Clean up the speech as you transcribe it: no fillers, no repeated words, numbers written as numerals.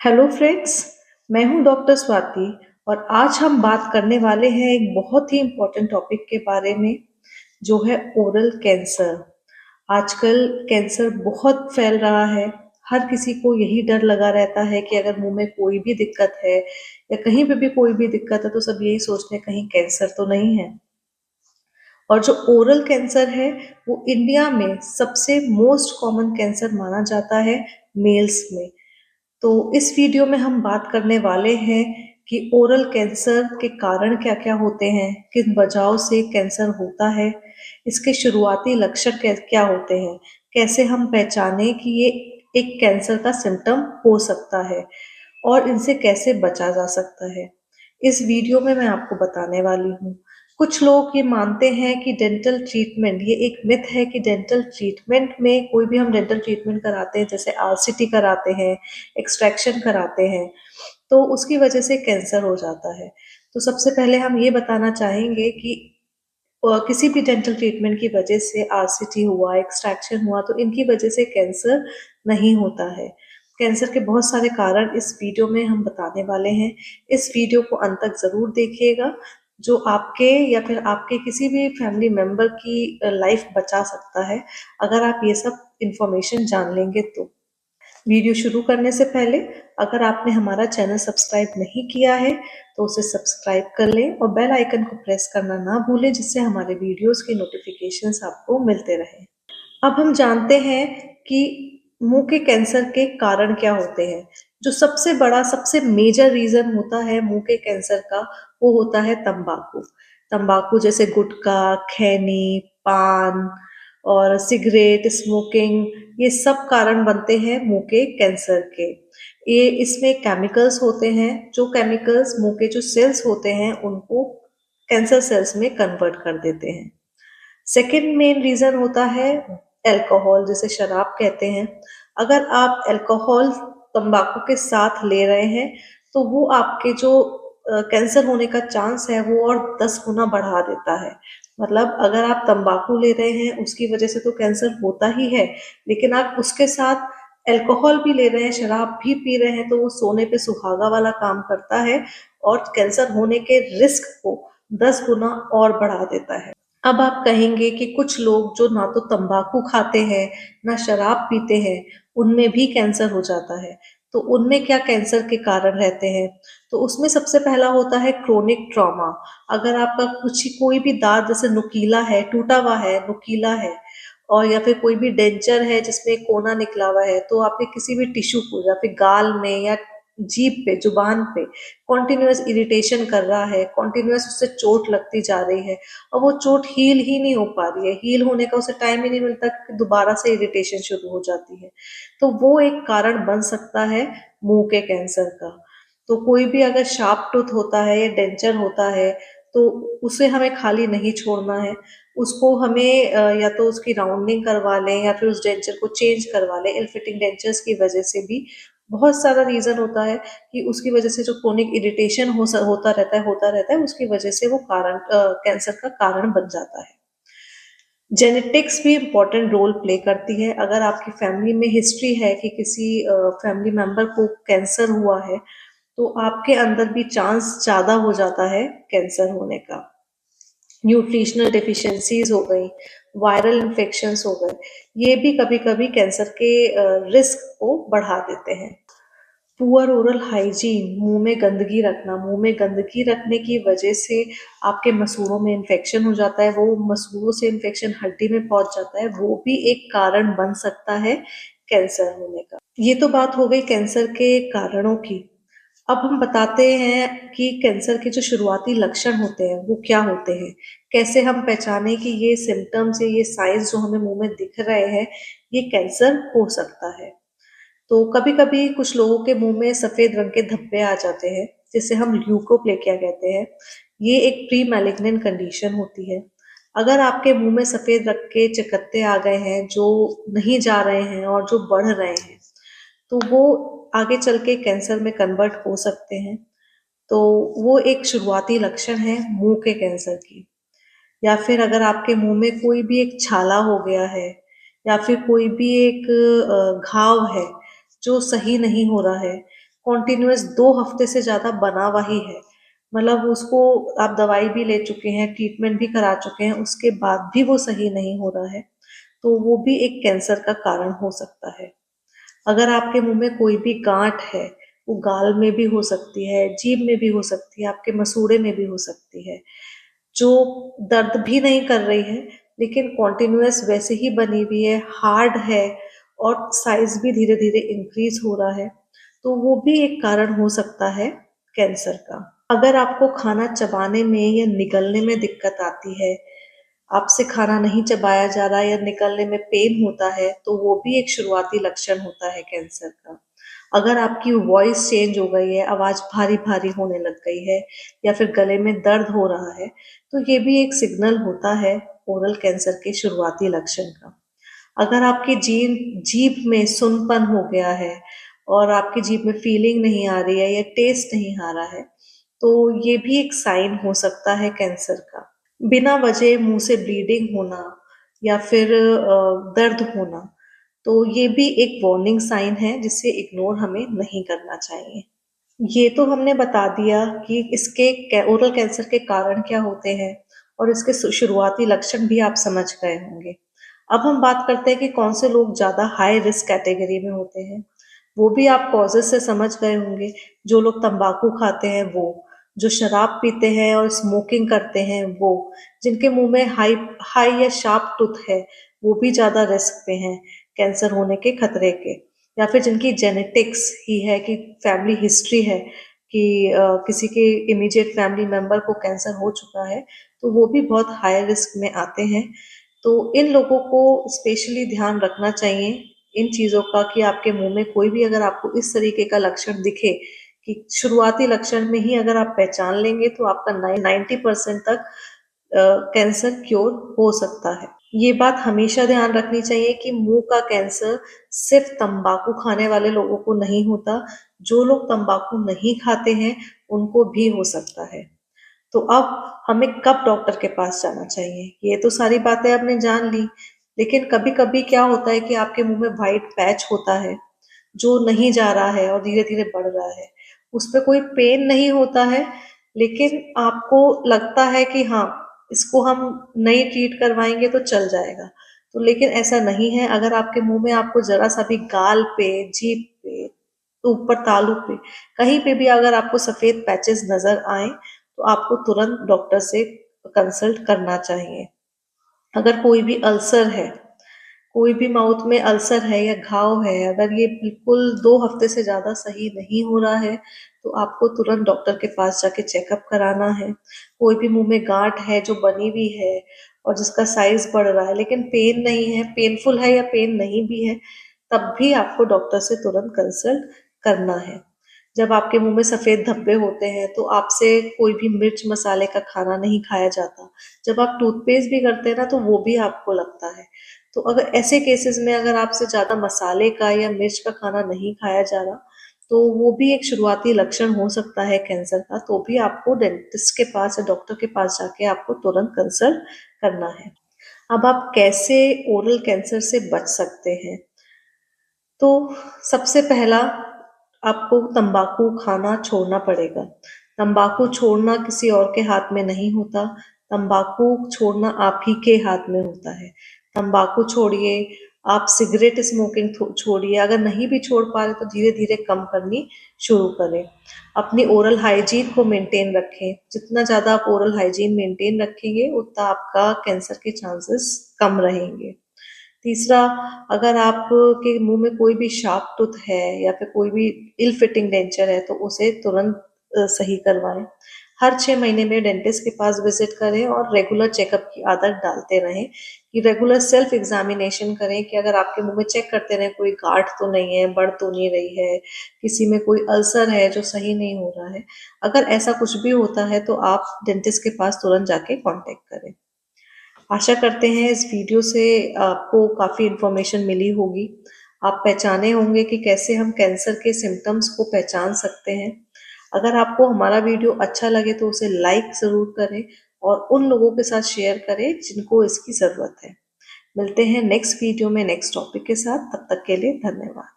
Hello friends, मैं हूं doctor Swati और आज हम बात करने वाले हैं एक बहुत ही इम्पोर्टेंट टॉपिक के बारे में जो है ओरल कैंसर। आजकल कैंसर बहुत फैल रहा है। हर किसी को यही डर लगा रहता है कि अगर मुंह में कोई भी दिक्कत है या कहीं पे भी कोई भी दिक्कत है तो सब यही सोचते हैं कहीं कैंसर तो नहीं है। और जो ओरल कैंसर है वो इंडिया में सबसे मोस्ट कॉमन कैंसर माना जाता है मेल्स में। तो इस वीडियो में हम बात करने वाले हैं कि ओरल कैंसर के कारण क्या-क्या होते हैं, किन वजहों से कैंसर होता है, इसके शुरुआती लक्षण क्या होते हैं, कैसे हम पहचानें कि ये एक कैंसर का सिम्टम हो सकता है और इनसे कैसे बचा जा सकता है। इस वीडियो में मैं आपको बताने वाली हूँ। कुछ लोग ये मानते हैं कि डेंटल ट्रीटमेंट, ये एक मिथ है कि डेंटल ट्रीटमेंट में कोई भी हम डेंटल ट्रीटमेंट कराते हैं जैसे आरसीटी कराते हैं, एक्सट्रैक्शन कराते हैं, तो उसकी वजह से कैंसर हो जाता है। तो सबसे पहले हम ये बताना चाहेंगे कि किसी भी डेंटल ट्रीटमेंट की वजह से आरसीटी हुआ, एक्सट्रैक्शन हुआ तो इनकी वजह से कैंसर नहीं होता है। कैंसर के बहुत सारे कारण इस वीडियो में हम बताने वाले हैं। इस वीडियो को अंत तक ज़रूर देखिएगा, जो आपके या फिर आपके किसी भी फैमिली मेंबर की लाइफ बचा सकता है, अगर आप ये सब इन्फॉर्मेशन जान लेंगे तो। वीडियो शुरू करने से पहले अगर आपने हमारा चैनल सब्सक्राइब नहीं किया है तो उसे सब्सक्राइब कर लें और बेल आइकन को प्रेस करना ना भूलें जिससे हमारे वीडियोस के नोटिफिकेशंस आपको मिलते रहें। अब हम जानते हैं कि मुंह के कैंसर के कारण क्या होते हैं। जो सबसे बड़ा सबसे मेजर रीजन होता है मुंह के कैंसर का वो होता है तंबाकू। तंबाकू जैसे गुटखा, खैनी, पान और सिगरेट, स्मोकिंग, ये सब कारण बनते हैं मुंह के कैंसर के। ये इसमें केमिकल्स होते हैं, जो केमिकल्स मुंह के जो सेल्स होते हैं उनको कैंसर सेल्स में कन्वर्ट कर देते हैं। सेकंड मेन रीजन होता है अल्कोहल, जिसे शराब कहते हैं। अगर आप अल्कोहल तंबाकू के साथ ले रहे हैं तो वो आपके जो कैंसर होने का चांस है वो और 10 गुना बढ़ा देता है। मतलब अगर आप तंबाकू ले रहे हैं उसकी वजह से तो कैंसर होता ही है, लेकिन आप उसके साथ अल्कोहल भी ले रहे हैं, शराब भी पी रहे हैं तो वो सोने पे सुहागा वाला काम करता है और कैंसर होने के रिस्क को 10 गुना और बढ़ा देता है। अब आप कहेंगे कि कुछ लोग जो ना तो तंबाकू खाते हैं, ना शराब पीते हैं, उनमें भी कैंसर हो जाता है। तो उनमें क्या कैंसर के कारण रहते हैं? तो उसमें सबसे पहला होता है क्रोनिक ट्रॉमा। अगर आपका कुछ कोई भी दाँत जैसे नुकीला है, टूटा हुआ है, नुकीला है और या फिर कोई भी डेंचर है जिसमें कोना निकला हुआ है, तो आपके किसी भी टिश्यू को या फिर गाल में या जीभ पे, जुबान पे कॉन्टिन्यूअस इरिटेशन कर रहा है, कॉन्टिन्यूअस उससे चोट लगती जा रही है और वो चोट हील ही नहीं हो पा रही है, हील होने का उसे टाइम ही नहीं मिलता कि दोबारा से इरिटेशन शुरू हो जाती है। तो वो एक कारण बन सकता है मुंह के कैंसर का। तो कोई भी अगर शार्प टूथ होता है या डेंचर होता है तो उसे हमें खाली नहीं छोड़ना है। उसको हमें या तो उसकी राउंडिंग करवा लें या फिर उस डेंचर को चेंज करवा लें। इल फिटिंग डेंचर्स की वजह से भी बहुत सारा रीज़न होता है कि उसकी वजह से जो क्रोनिक इरिटेशन होता रहता है, उसकी वजह से वो कारण कैंसर का कारण बन जाता है। जेनेटिक्स भी इम्पोर्टेंट रोल प्ले करती है। अगर आपकी फैमिली में हिस्ट्री है कि किसी फैमिली मेंबर को कैंसर हुआ है, तो आपके अंदर भी चांस ज़्यादा हो जाता है कैंसर होने का। न्यूट्रिशनल डेफिशिएंसीज हो गई, वायरल इन्फेक्शंस हो गए, ये भी कभी-कभी कैंसर के रिस्क को बढ़ा देते हैं। पुअर ओरल हाइजीन, मुंह में गंदगी रखने की वजह से आपके मसूड़ों में इन्फेक्शन हो जाता है, वो मसूड़ों से इन्फेक्शन हड्डी में पहुंच जाता है, वो भी एक कारण बन सकता है कैंसर होने का। ये तो बात हो गई कैंसर के कारणों की। अब हम बताते हैं कि कैंसर के जो शुरुआती लक्षण होते हैं वो क्या होते हैं, कैसे हम पहचाने कि ये सिम्टम्स या ये साइंस जो हमें मुंह में दिख रहे हैं ये कैंसर हो सकता है। तो कभी-कभी कुछ लोगों के मुंह में सफेद रंग के धब्बे आ जाते हैं, जिसे हम ल्यूकोप्लेकिया कहते हैं। ये एक प्री मैलिग्नेंट कंडीशन होती है। अगर आपके मुंह में सफेद रंग के चकत्ते आ गए हैं जो नहीं जा रहे हैं और जो बढ़ रहे हैं, तो वो आगे चल के कैंसर में कन्वर्ट हो सकते हैं। तो वो एक शुरुआती लक्षण है मुंह के कैंसर की। या फिर अगर आपके मुंह में कोई भी एक छाला हो गया है या फिर कोई भी एक घाव है जो सही नहीं हो रहा है, कॉन्टिन्यूअस 2 हफ्ते से ज़्यादा बना हुआ ही है, मतलब उसको आप दवाई भी ले चुके हैं, ट्रीटमेंट भी करा चुके हैं, उसके बाद भी वो सही नहीं हो रहा है, तो वो भी एक कैंसर का कारण हो सकता है। अगर आपके मुंह में कोई भी गांठ है, वो गाल में भी हो सकती है, जीभ में भी हो सकती है, आपके मसूड़े में भी हो सकती है, जो दर्द भी नहीं कर रही है, लेकिन कॉन्टिन्यूअस वैसे ही बनी हुई है, हार्ड है और साइज भी धीरे धीरे इंक्रीज हो रहा है, तो वो भी एक कारण हो सकता है कैंसर का। अगर आपको खाना चबाने में या निगलने में दिक्कत आती है, आपसे खाना नहीं चबाया जा रहा या निकलने में पेन होता है, तो वो भी एक शुरुआती लक्षण होता है कैंसर का। अगर आपकी वॉइस चेंज हो गई है, आवाज भारी भारी होने लग गई है या फिर गले में दर्द हो रहा है, तो ये भी एक सिग्नल होता है ओरल कैंसर के शुरुआती लक्षण का। अगर आपकी जीभ में सुन्नपन हो गया है और आपकी जीभ में फीलिंग नहीं आ रही है या टेस्ट नहीं आ रहा है, तो ये भी एक साइन हो सकता है कैंसर का। बिना वजह मुंह से ब्लीडिंग होना या फिर दर्द होना, तो ये भी एक वार्निंग साइन है जिसे इग्नोर हमें नहीं करना चाहिए। ये तो हमने बता दिया कि इसके ओरल कैंसर के कारण क्या होते हैं और इसके शुरुआती लक्षण भी आप समझ गए होंगे। अब हम बात करते हैं कि कौन से लोग ज़्यादा हाई रिस्क कैटेगरी में होते हैं। वो भी आप कॉजेस से समझ गए होंगे। जो लोग तंबाकू खाते हैं वो, जो शराब पीते हैं और स्मोकिंग करते हैं वो, जिनके मुंह में हाई हाई या शार्प टूथ है, वो भी ज़्यादा रिस्क पे हैं कैंसर होने के खतरे के। या फिर जिनकी जेनेटिक्स ही है कि फैमिली हिस्ट्री है कि किसी के इमीडिएट फैमिली मेंबर को कैंसर हो चुका है, तो वो भी बहुत हाई रिस्क में आते हैं। तो इन लोगों को स्पेशली ध्यान रखना चाहिए इन चीज़ों का कि आपके मुंह में कोई भी अगर आपको इस तरीके का लक्षण दिखे, कि शुरुआती लक्षण में ही अगर आप पहचान लेंगे तो आपका 90% तक कैंसर क्योर हो सकता है। ये बात हमेशा ध्यान रखनी चाहिए कि मुंह का कैंसर सिर्फ तंबाकू खाने वाले लोगों को नहीं होता, जो लोग तंबाकू नहीं खाते हैं उनको भी हो सकता है। तो अब हमें कब डॉक्टर के पास जाना चाहिए? ये तो सारी बातें आपने जान ली, लेकिन कभी-कभी क्या होता है कि आपके मुंह में व्हाइट पैच होता है, जो नहीं जा रहा है और धीरे-धीरे बढ़ रहा है। उसपे कोई पेन नहीं होता है, लेकिन आपको लगता है कि हाँ, इसको हम नहीं ट्रीट करवाएँगे तो चल जाएगा। तो लेकिन ऐसा नहीं है, अगर आपके मुँह में आपको ज़रा-सा भी गाल पे, जीभ पे, ऊपर तालू पे, कहीं पे भी अगर आपको सफ़ेद पैचेज़ नज़र आएँ, तो आपको तुरंत डॉक्टर से कंसल्ट करना चाहिए। अगर कोई भी अल्सर है, कोई भी माउथ में अल्सर है या घाव है, अगर ये बिल्कुल 2 हफ्ते से ज़्यादा सही नहीं हो रहा है, तो आपको तुरंत डॉक्टर के पास जाके चेकअप कराना है। कोई भी मुँह में गाँठ है जो बनी हुई है और जिसका साइज़ बढ़ रहा है लेकिन पेन नहीं है, पेनफुल है या पेन नहीं भी है, तब भी आपको डॉक्टर से तुरंत कंसल्ट करना है। जब आपके मुँह में सफ़ेद धब्बे होते हैं, तो आपसे कोई भी मिर्च मसाले का खाना नहीं खाया जाता। जब आप टूथपेस्ट भी करते हैं ना, तो वो भी आपको लगता है। तो अगर ऐसे केसेस में अगर आपसे ज़्यादा मसाले का या मिर्च का खाना नहीं खाया जा रहा, तो वो भी एक शुरुआती लक्षण हो सकता है कैंसर का, तो भी आपको डेंटिस्ट के पास या डॉक्टर के पास जाके आपको तुरंत कंसल्ट करना है। अब आप कैसे ओरल कैंसर से बच सकते हैं? तो सबसे पहला आपको तंबाकू खाना छोड़ना पड़ेगा। तंबाकू छोड़ना किसी और के हाथ में नहीं होता, तंबाकू छोड़ना आप ही के हाथ में होता है। तंबाकू छोड़िए, आप सिगरेट स्मोकिंग छोड़िए, अगर नहीं भी छोड़ पा रहे तो धीरे-धीरे कम करनी शुरू करें। अपनी ओरल हाइजीन को मेंटेन रखें, जितना ज़्यादा आप ओरल हाइजीन मेंटेन रखेंगे, उतना आपका कैंसर के चांसेस कम रहेंगे। तीसरा, अगर आपके मुँह में कोई भी शार्प टूथ है या फिर कोई भी इल फिटिंग डेंचर है, तो उसे तुरंत सही करवाएँ। हर 6 महीने में डेंटिस्ट के पास विज़िट करें और रेगुलर चेकअप की आदत डालते रहें, कि रेगुलर सेल्फ एग्ज़ामिनेशन करें कि अगर आपके मुँह में चेक करते रहें कोई गाँठ तो नहीं है, बढ़ तो नहीं रही है, किसी में कोई अल्सर है जो सही नहीं हो रहा है। अगर ऐसा कुछ भी होता है, तो आप डेंटिस्ट के पास तुरंत जाके कॉन्टैक्ट करें। आशा करते हैं इस वीडियो से आपको काफ़ी इन्फॉर्मेशन मिली होगी। आप पहचाने होंगे कि कैसे हम कैंसर के सिम्पटम्स को पहचान सकते हैं। अगर आपको हमारा वीडियो अच्छा लगे तो उसे लाइक ज़रूर करें और उन लोगों के साथ शेयर करें जिनको इसकी ज़रूरत है। मिलते हैं नेक्स्ट वीडियो में नेक्स्ट टॉपिक के साथ, तब तक के लिए धन्यवाद।